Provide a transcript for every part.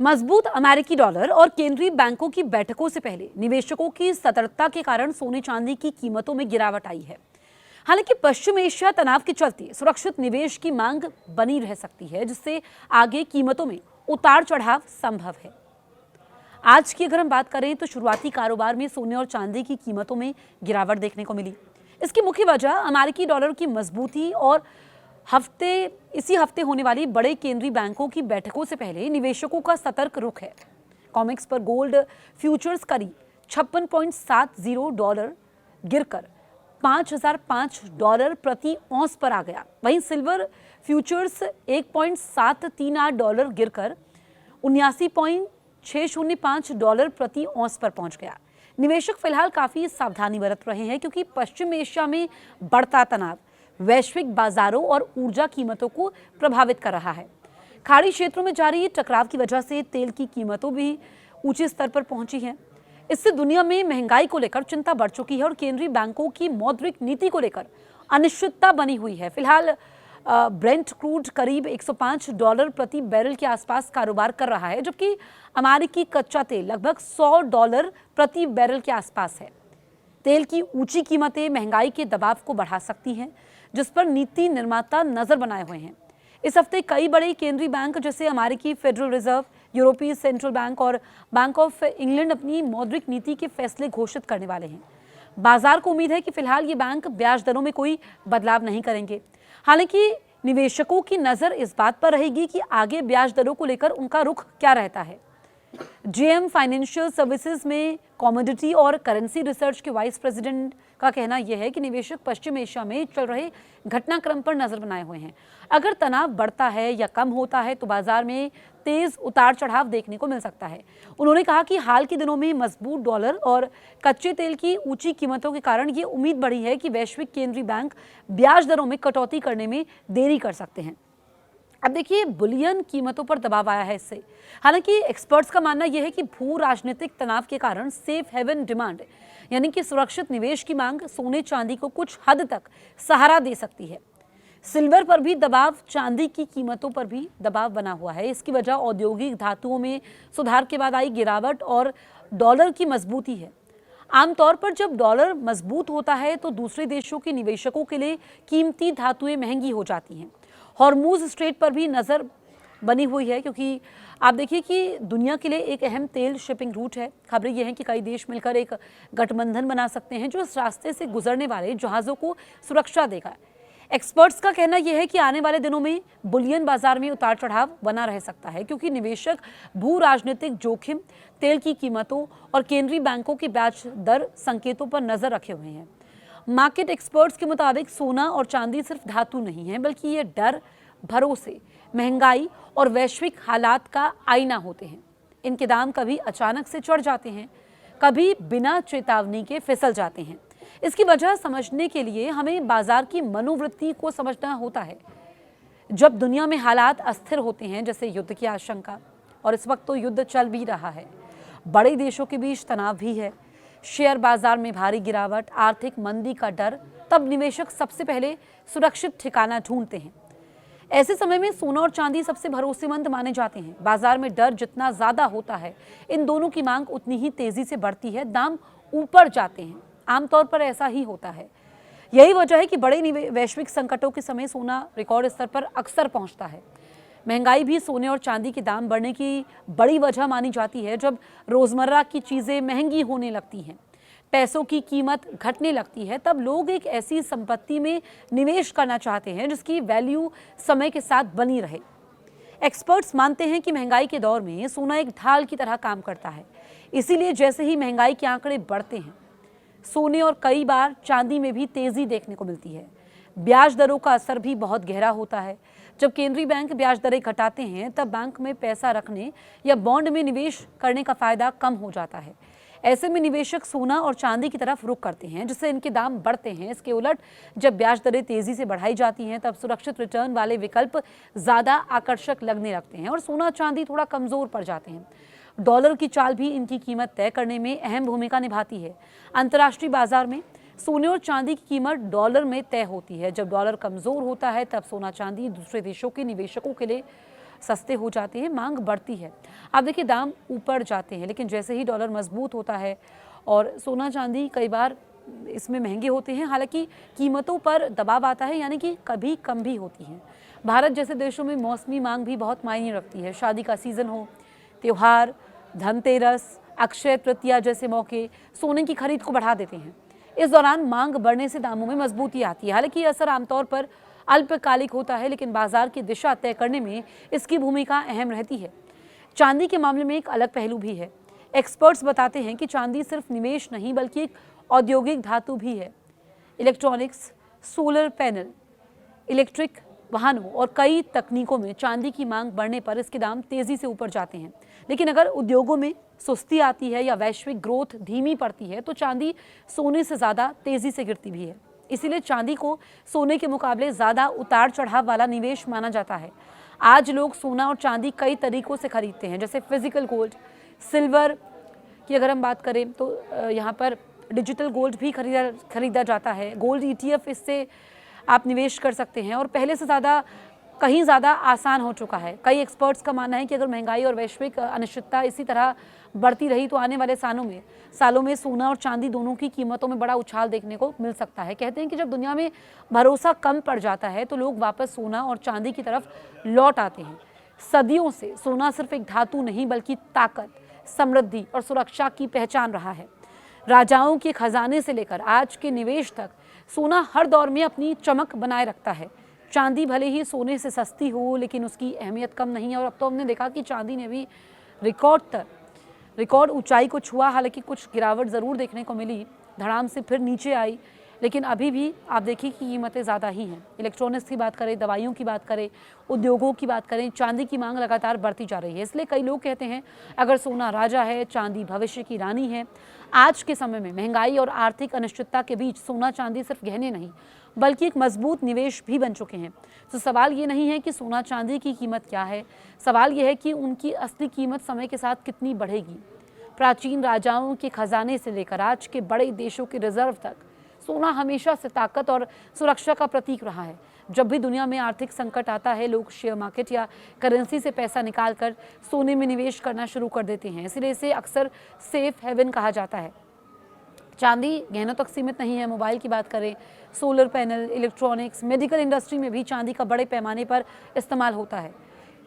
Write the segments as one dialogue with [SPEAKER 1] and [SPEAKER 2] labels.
[SPEAKER 1] मजबूत अमेरिकी डॉलर और केंद्रीय बैंकों की बैठकों से पहले निवेशकों की सतर्कता के कारण सोने चांदी की कीमतों में गिरावट आई है। हालांकि पश्चिम एशिया तनाव के चलते सुरक्षित निवेश की मांग बनी रह सकती है, जिससे आगे कीमतों में उतार चढ़ाव संभव है। आज की अगर हम बात करें तो शुरुआती कारोबार में सोने और चांदी की कीमतों में गिरावट देखने को मिली। इसकी मुख्य वजह अमेरिकी डॉलर की मजबूती और इसी हफ्ते होने वाली बड़े केंद्रीय बैंकों की बैठकों से पहले निवेशकों का सतर्क रुख है। कॉमेक्स पर गोल्ड फ्यूचर्स करीब $56.70 गिरकर $5005 प्रति औंस पर आ गया। वहीं सिल्वर फ्यूचर्स $1.738 गिरकर $79.605 प्रति औंस पर पहुंच गया। निवेशक फिलहाल काफी सावधानी बरत रहे हैं, क्योंकि पश्चिम एशिया में बढ़ता तनाव वैश्विक बाजारों और ऊर्जा कीमतों को प्रभावित कर रहा है। खाड़ी क्षेत्रों में जारी टकराव की वजह से तेल की कीमतों भी ऊंचे स्तर पर पहुंची हैं। इससे दुनिया में महंगाई को लेकर चिंता बढ़ चुकी है और केंद्रीय बैंकों की मौद्रिक नीति को लेकर अनिश्चितता बनी हुई है। फिलहाल ब्रेंट क्रूड करीब $105 प्रति बैरल के आसपास कारोबार कर रहा है, जबकि अमेरिकी कच्चा तेल लगभग $100 प्रति बैरल के आसपास है। तेल की ऊंची कीमतें महंगाई के दबाव को बढ़ा सकती हैं, जिस पर नीति निर्माता नजर बनाए हुए हैं। इस हफ्ते कई बड़े केंद्रीय बैंक जैसे अमेरिकी फेडरल रिजर्व, यूरोपीय सेंट्रल बैंक और बैंक ऑफ इंग्लैंड अपनी मौद्रिक नीति के फैसले घोषित करने वाले हैं। बाजार को उम्मीद है कि फिलहाल ये बैंक ब्याज दरों में कोई बदलाव नहीं करेंगे। हालांकि निवेशकों की नजर इस बात पर रहेगी कि आगे ब्याज दरों को लेकर उनका रुख क्या रहता है। जेएम फाइनेंशियल सर्विसेज में कमोडिटी और करेंसी रिसर्च के वाइस प्रेसिडेंट का कहना यह है कि निवेशक पश्चिम एशिया में चल रहे घटनाक्रम पर नजर बनाए हुए हैं। अगर तनाव बढ़ता है या कम होता है तो बाजार में तेज उतार चढ़ाव देखने को मिल सकता है। उन्होंने कहा कि हाल के दिनों में मजबूत डॉलर और कच्चे तेल की ऊंची कीमतों के कारण ये उम्मीद बढ़ी है कि वैश्विक केंद्रीय बैंक ब्याज दरों में कटौती करने में देरी कर सकते हैं। अब देखिए, बुलियन कीमतों पर दबाव आया है इससे। हालांकि एक्सपर्ट्स का मानना यह है कि भू राजनीतिक तनाव के कारण सेफ हेवन डिमांड यानी कि सुरक्षित निवेश की मांग सोने चांदी को कुछ हद तक सहारा दे सकती है। सिल्वर पर भी दबाव, चांदी की कीमतों पर भी दबाव बना हुआ है। इसकी वजह औद्योगिक धातुओं में सुधार के बाद आई गिरावट और डॉलर की मजबूती है। आमतौर पर जब डॉलर मजबूत होता है तो दूसरे देशों के निवेशकों के लिए कीमती धातुएं महंगी हो जाती हैं। हॉर्मूज स्ट्रेट पर भी नज़र बनी हुई है, क्योंकि आप देखिए कि दुनिया के लिए एक अहम तेल शिपिंग रूट है। खबरें यह हैं कि कई देश मिलकर एक गठबंधन बना सकते हैं जो इस रास्ते से गुजरने वाले जहाज़ों को सुरक्षा देगा। एक्सपर्ट्स का कहना यह है कि आने वाले दिनों में बुलियन बाजार में उतार चढ़ाव बना रह सकता है, क्योंकि निवेशक भू राजनीतिक जोखिम, तेल की कीमतों और केंद्रीय बैंकों की ब्याज दर संकेतों पर नजर रखे हुए हैं। मार्केट एक्सपर्ट्स के मुताबिक सोना और चांदी सिर्फ धातु नहीं है, बल्कि ये डर, भरोसे, महंगाई और वैश्विक हालात का आईना होते हैं। इनके दाम कभी अचानक से चढ़ जाते हैं, कभी बिना चेतावनी के फिसल जाते हैं। इसकी वजह समझने के लिए हमें बाजार की मनोवृत्ति को समझना होता है। जब दुनिया में हालात अस्थिर होते हैं, जैसे युद्ध की आशंका, और इस वक्त तो युद्ध चल भी रहा है, बड़े देशों के बीच तनाव भी है, शेयर बाजार में भारी गिरावट, आर्थिक मंदी का डर, तब निवेशक सबसे पहले सुरक्षित ठिकाना ढूंढते हैं। ऐसे समय में सोना और चांदी सबसे भरोसेमंद माने जाते हैं। बाजार में डर जितना ज्यादा होता है, इन दोनों की मांग उतनी ही तेजी से बढ़ती है, दाम ऊपर जाते हैं। आमतौर पर ऐसा ही होता है। यही वजह है कि बड़े वैश्विक संकटों के समय सोना रिकॉर्ड स्तर पर अक्सर पहुंचता है। महंगाई भी सोने और चांदी के दाम बढ़ने की बड़ी वजह मानी जाती है। जब रोजमर्रा की चीजें महंगी होने लगती हैं, पैसों की कीमत घटने लगती है, तब लोग एक ऐसी संपत्ति में निवेश करना चाहते हैं जिसकी वैल्यू समय के साथ बनी रहे। एक्सपर्ट्स मानते हैं कि महंगाई के दौर में सोना एक ढाल की तरह काम करता है। इसीलिए जैसे ही महंगाई के आंकड़े बढ़ते हैं, सोने और कई बार चांदी में भी तेजी देखने को मिलती है। ब्याज दरों का असर भी बहुत गहरा होता है। जब केंद्रीय बैंक ब्याज दरें घटाते हैं, तब बैंक में पैसा रखने या बॉन्ड में निवेश करने का फायदा कम हो जाता है। ऐसे में निवेशक सोना और चांदी की तरफ रुख करते हैं, जिससे इनके दाम बढ़ते हैं। इसके उलट जब ब्याज दरें तेजी से बढ़ाई जाती हैं, तब सुरक्षित रिटर्न वाले विकल्प ज्यादा आकर्षक लगने लगते हैं और सोना चांदी थोड़ा कमजोर पड़ जाते हैं। डॉलर की चाल भी इनकी कीमत तय करने में अहम भूमिका निभाती है। अंतर्राष्ट्रीय बाजार में सोने और चांदी की कीमत डॉलर में तय होती है। जब डॉलर कमजोर होता है, तब सोना चांदी दूसरे देशों के निवेशकों के लिए सस्ते हो जाते हैं, मांग बढ़ती है। अब देखिए दाम ऊपर जाते हैं, लेकिन जैसे ही डॉलर मजबूत होता है और सोना चांदी कई बार इसमें महंगे होते हैं, हालांकि कीमतों पर दबाव आता है, यानी कि कभी कम भी होती हैं। भारत जैसे देशों में मौसमी मांग भी बहुत मायने रखती है। शादी का सीजन हो, त्योहार, धनतेरस, अक्षय तृतीया जैसे मौके सोने की खरीद को बढ़ा देते हैं। इस दौरान मांग बढ़ने से दामों में मजबूती आती है। हालांकि ये असर आमतौर पर अल्पकालिक होता है, लेकिन बाजार की दिशा तय करने में इसकी भूमिका अहम रहती है। चांदी के मामले में एक अलग पहलू भी है। एक्सपर्ट्स बताते हैं कि चांदी सिर्फ निवेश नहीं बल्कि एक औद्योगिक धातु भी है। इलेक्ट्रॉनिक्स, सोलर पैनल, इलेक्ट्रिक वाहनों और कई तकनीकों में चांदी की मांग बढ़ने पर इसके दाम तेजी से ऊपर जाते हैं। लेकिन अगर उद्योगों में सुस्ती आती है या वैश्विक ग्रोथ धीमी पड़ती है तो चांदी सोने से ज़्यादा तेजी से गिरती भी है। इसीलिए चांदी को सोने के मुकाबले ज़्यादा उतार चढ़ाव वाला निवेश माना जाता है। आज लोग सोना और चांदी कई तरीकों से खरीदते हैं, जैसे फिजिकल गोल्ड, सिल्वर की अगर हम बात करें तो यहाँ पर डिजिटल गोल्ड भी खरीदा जाता है। गोल्ड ETF, इससे आप निवेश कर सकते हैं और पहले से कहीं ज़्यादा आसान हो चुका है। कई एक्सपर्ट्स का मानना है कि अगर महंगाई और वैश्विक अनिश्चितता इसी तरह बढ़ती रही तो आने वाले सालों में सोना और चांदी दोनों की कीमतों में बड़ा उछाल देखने को मिल सकता है। कहते हैं कि जब दुनिया में भरोसा कम पड़ जाता है तो लोग वापस सोना और चांदी की तरफ लौट आते हैं। सदियों से सोना सिर्फ एक धातु नहीं बल्कि ताकत, समृद्धि और सुरक्षा की पहचान रहा है। राजाओं के खजाने से लेकर आज के निवेश तक सोना हर दौर में अपनी चमक बनाए रखता है। चांदी भले ही सोने से सस्ती हो, लेकिन उसकी अहमियत कम नहीं है और अब तो हमने देखा कि चांदी ने भी रिकॉर्ड ऊंचाई को छुआ। हालांकि कुछ गिरावट ज़रूर देखने को मिली, धड़ाम से फिर नीचे आई, लेकिन अभी भी आप देखिए कि कीमतें ज़्यादा ही हैं। इलेक्ट्रॉनिक्स की बात करें, दवाइयों की बात करें, उद्योगों की बात करें, चांदी की मांग लगातार बढ़ती जा रही है। इसलिए कई लोग कहते हैं अगर सोना राजा है, चांदी भविष्य की रानी है। आज के समय में महंगाई और आर्थिक अनिश्चितता के बीच सोना चांदी सिर्फ गहने नहीं बल्कि एक मजबूत निवेश भी बन चुके हैं। तो सवाल ये नहीं है कि सोना चांदी की कीमत क्या है, सवाल ये है कि उनकी असली कीमत समय के साथ कितनी बढ़ेगी। प्राचीन राजाओं के खजाने से लेकर आज के बड़े देशों के रिजर्व तक सोना हमेशा से ताकत और सुरक्षा का प्रतीक रहा है। जब भी दुनिया में आर्थिक संकट आता है, लोग शेयर मार्केट या करेंसी से पैसा निकालकर सोने में निवेश करना शुरू कर देते हैं। इसलिए इसे अक्सर सेफ हेवन कहा जाता है। चांदी गहनों तक सीमित नहीं है। मोबाइल की बात करें, solar panel, electronics, medical industry में भी चांदी का बड़े पैमाने पर इस्तेमाल होता है।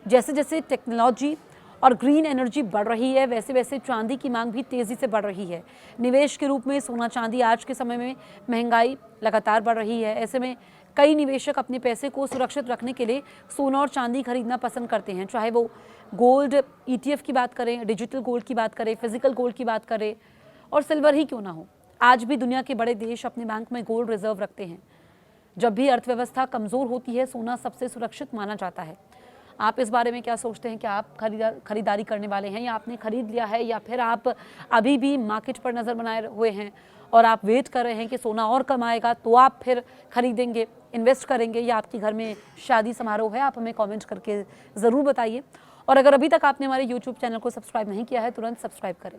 [SPEAKER 1] जैसे जैसे टेक्नोलॉजी और ग्रीन एनर्जी बढ़ रही है, वैसे वैसे चांदी की मांग भी तेज़ी से बढ़ रही है। निवेश के रूप में सोना चांदी आज के समय में महंगाई लगातार बढ़ रही है। ऐसे में कई निवेशक अपने पैसे को सुरक्षित रखने के लिए सोना और चांदी खरीदना पसंद करते हैं, चाहे वो गोल्ड ETF की बात करें, डिजिटल गोल्ड की बात करें, फिजिकल गोल्ड की बात करें और सिल्वर ही क्यों ना हो। आज भी दुनिया के बड़े देश अपने बैंक में गोल्ड रिजर्व रखते हैं। जब भी अर्थव्यवस्था कमज़ोर होती है, सोना सबसे सुरक्षित माना जाता है। आप इस बारे में क्या सोचते हैं? क्या आप खरीदारी करने वाले हैं या आपने खरीद लिया है, या फिर आप अभी भी मार्केट पर नज़र बनाए हुए हैं और आप वेट कर रहे हैं कि सोना और कम आएगा तो आप फिर खरीदेंगे, इन्वेस्ट करेंगे, या आपके घर में शादी समारोह है? आप हमें कमेंट करके ज़रूर बताइए। और अगर अभी तक आपने हमारे YouTube चैनल को सब्सक्राइब नहीं किया है, तुरंत सब्सक्राइब करें।